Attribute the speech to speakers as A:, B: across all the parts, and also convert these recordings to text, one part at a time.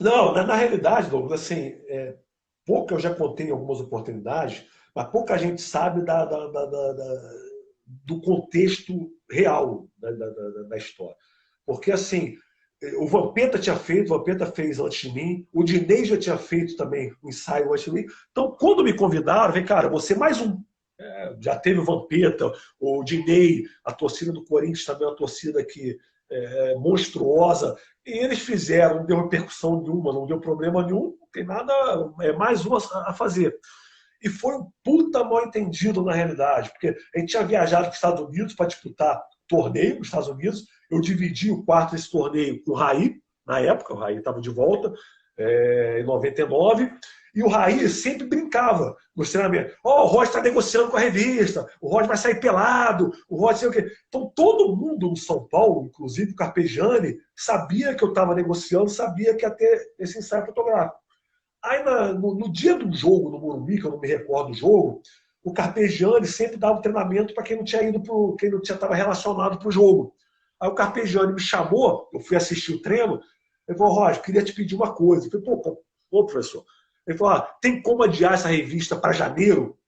A: Não, na realidade, Douglas, assim, pouca eu já contei em algumas oportunidades, mas pouca gente sabe do contexto real da história. Porque, assim, o Vampeta tinha feito, o Vampeta fez antes de mim, o Dinei já tinha feito também um ensaio antes de mim. Então, quando me convidaram, eu falei, cara, você mais um. Já teve o Vampeta, o Dinei, a torcida do Corinthians também é uma torcida que monstruosa. E eles fizeram, não deu repercussão nenhuma, não deu problema nenhum, não tem nada, é mais um a fazer. E foi um puta mal entendido na realidade, porque a gente tinha viajado para os Estados Unidos para disputar torneio nos Estados Unidos. Eu dividi o quarto desse torneio com o Raí, na época, o Raí estava de volta, em 99, e o Raí sempre brincava nos treinamentos. Ó, o Roger está negociando com a revista, o Roger vai sair pelado, o Roger sei o quê. Então todo mundo no São Paulo, inclusive o Carpegiani, sabia que eu estava negociando, sabia que ia ter esse ensaio fotográfico. Aí no dia do jogo, no Morumbi, que eu não me recordo do jogo, o Carpegiani sempre dava treinamento para quem não tinha ido pro, quem não estava relacionado para o jogo. Aí o Carpegiani me chamou, eu fui assistir o treino, ele falou, Roger, queria te pedir uma coisa. Eu falei, pô, professor. Ele falou, tem como adiar essa revista para janeiro?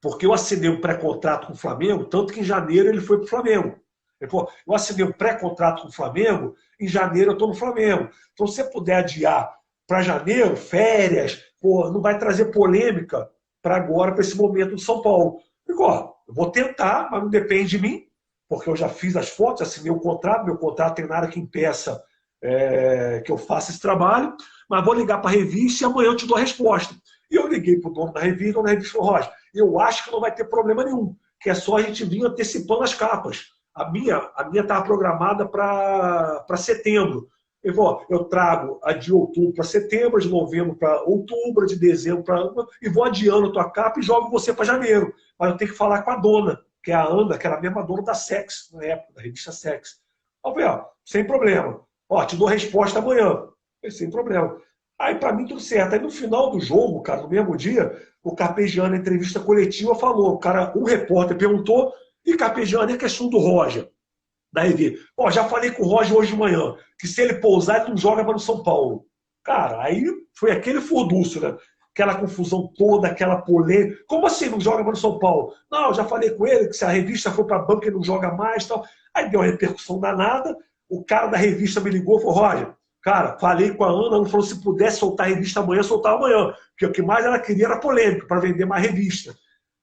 A: Porque eu assinei um pré-contrato com o Flamengo, tanto que em janeiro ele foi para o Flamengo. Ele falou, eu assinei um pré-contrato com o Flamengo, em janeiro eu estou no Flamengo. Então, se você puder adiar para janeiro, férias, pô, não vai trazer polêmica para agora, para esse momento do São Paulo. Eu digo, ó, eu vou tentar, mas não depende de mim, porque eu já fiz as fotos, assinei o contrato, meu contrato tem nada que impeça que eu faça esse trabalho, mas vou ligar para a revista e amanhã eu te dou a resposta. E eu liguei para o dono da revista, o dono da revista falou, Roger, eu acho que não vai ter problema nenhum, que é só a gente vir antecipando as capas. A minha estava programada para setembro. Eu vou, eu trago a de outubro para setembro, de novembro para outubro, de dezembro para e vou adiando a tua capa e jogo você para janeiro. Mas eu tenho que falar com a dona, que é a Ana, que era a mesma dona da Sex, na época, da revista Sex. Eu falei, ó, sem problema. Ó, te dou resposta amanhã. Falei, sem problema. Aí, para mim, tudo certo. Aí, no final do jogo, cara, no mesmo dia, o Carpegiani, na entrevista coletiva, falou, o cara, um repórter perguntou, e Carpegiani, é questão do Roger. Daí vi, ó, já falei com o Roger hoje de manhã, que se ele pousar, ele não joga para o São Paulo. Cara, aí foi aquele furdúncio, né? Aquela confusão toda, aquela polêmica. Como assim não joga para o São Paulo? Não, já falei com ele que se a revista for para a banca ele não joga mais. Tal. Aí deu uma repercussão danada. O cara da revista me ligou e falou: Roger, cara, falei com a Ana, ela falou se pudesse soltar a revista amanhã, soltava amanhã. Porque o que mais ela queria era polêmica, para vender mais revista.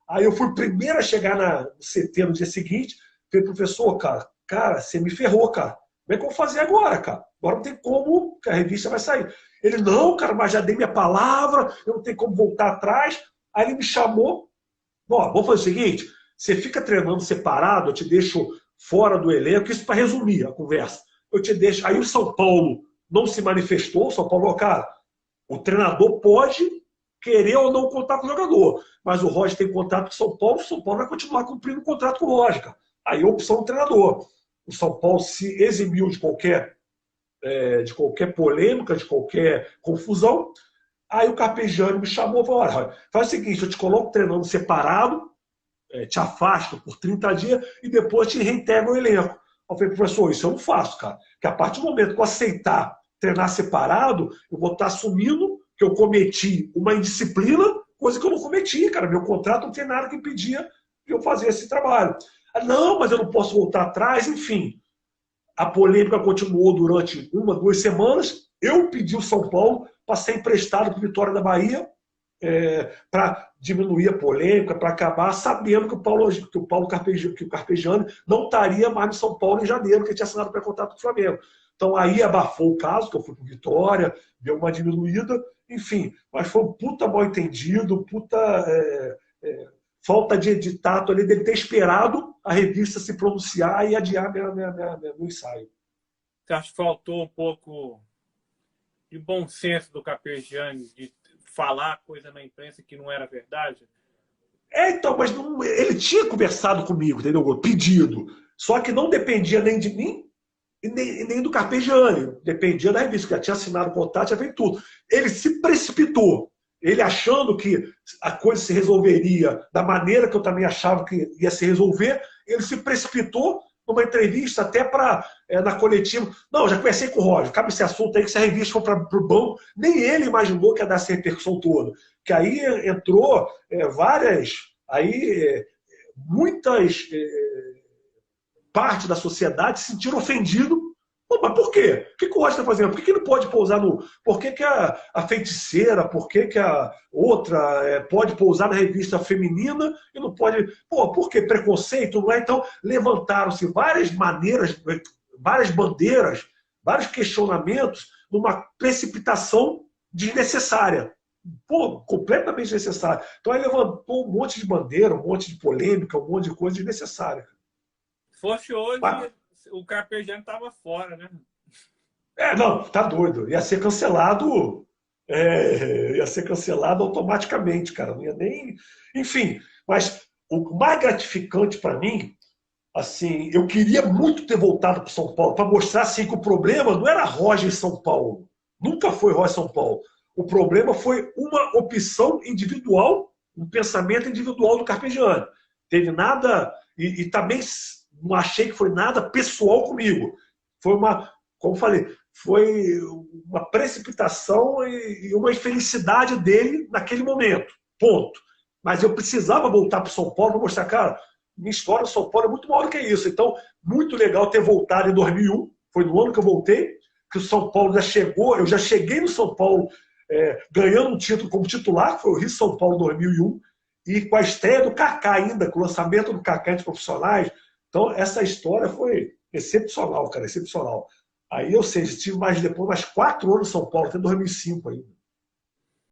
A: Aí eu fui o primeiro a chegar no CT no dia seguinte. Falei, professor, cara, você me ferrou, cara. Como é que eu vou fazer agora, cara? Agora não tem como, que a revista vai sair. Ele, não, cara, mas já dei minha palavra, eu não tenho como voltar atrás. Aí ele me chamou, ó, vamos fazer o seguinte, você fica treinando separado, eu te deixo fora do elenco, isso para resumir a conversa. Eu te deixo. Aí o São Paulo não se manifestou, o São Paulo, cara, o treinador pode querer ou não contar com o jogador, mas o Roger tem contrato com o São Paulo vai continuar cumprindo o contrato com o Roger, cara. Aí a opção do treinador. O São Paulo se eximiu de qualquer polêmica, de qualquer confusão. Aí o Carpegiani me chamou e falou: olha, faz o seguinte, eu te coloco treinando separado, te afasto por 30 dias e depois te reintegro o elenco. Eu falei, professor, isso eu não faço, cara. Porque a partir do momento que eu aceitar treinar separado, eu vou estar assumindo que eu cometi uma indisciplina, coisa que eu não cometi, cara. Meu contrato não tem nada que impedia de eu fazer esse trabalho. Não, mas eu não posso voltar atrás, enfim. A polêmica continuou durante 1, 2 semanas. Eu pedi o São Paulo para ser emprestado para o Vitória da Bahia, para diminuir a polêmica, para acabar sabendo que o Carpegiani não estaria mais no São Paulo em janeiro, que tinha assinado pré-contrato com o Flamengo. Então aí abafou o caso, que eu fui para o Vitória, deu uma diminuída, enfim, mas foi um puta mal entendido, falta de tato ali dele ter esperado a revista se pronunciar e adiar meu ensaio.
B: Você acha que faltou um pouco de bom senso do Carpegiani de falar coisa na imprensa que não era verdade?
A: Então, mas não, ele tinha conversado comigo, entendeu? Pedido. Só que não dependia nem de mim e nem do Carpegiani. Dependia da revista, que já tinha assinado o contrato, já veio tudo. Ele se precipitou. Ele achando que a coisa se resolveria da maneira que eu também achava que ia se resolver, ele se precipitou, numa entrevista, até na coletiva. Não, já conversei com o Roger, cabe esse assunto aí, que se a revista for para o banco, nem ele imaginou que ia dar essa repercussão toda. Que aí entrou muitas partes da sociedade se sentiram ofendidas. Pô, mas por quê? O que o Roger está fazendo? Por que ele não pode pousar no... Por que a feiticeira, por que a outra pode pousar na revista feminina e não pode... Pô, por quê? Preconceito, não é? Então, levantaram-se várias maneiras, várias bandeiras, vários questionamentos numa precipitação desnecessária. Pô, completamente desnecessária. Então, aí levantou um monte de bandeira, um monte de polêmica, um monte de coisa desnecessária.
B: Se fosse hoje...
A: Mas...
B: o Carpegiani estava fora, né?
A: Não, tá doido. Ia ser cancelado. Ia ser cancelado automaticamente, cara. Não ia nem. Enfim, mas o mais gratificante para mim, assim, eu queria muito ter voltado para São Paulo para mostrar assim, que o problema não era Roger em São Paulo. Nunca foi Roger em São Paulo. O problema foi uma opção individual, um pensamento individual do Carpegiani. Teve nada. E também não achei que foi nada pessoal comigo. Foi como falei, foi uma precipitação e uma infelicidade dele naquele momento. Ponto. Mas eu precisava voltar para São Paulo para mostrar, cara, minha história em São Paulo é muito maior do que isso. Então, muito legal ter voltado em 2001. Foi no ano que eu voltei, que o São Paulo já chegou. Eu já cheguei no São Paulo ganhando um título como titular, que foi o Rio São Paulo 2001, e com a estreia do Kaká ainda, com o lançamento do Kaká entre profissionais. Então, essa história foi excepcional, cara, excepcional. Aí, ou seja, tive depois mais 4 anos em São Paulo, até 2005 ainda.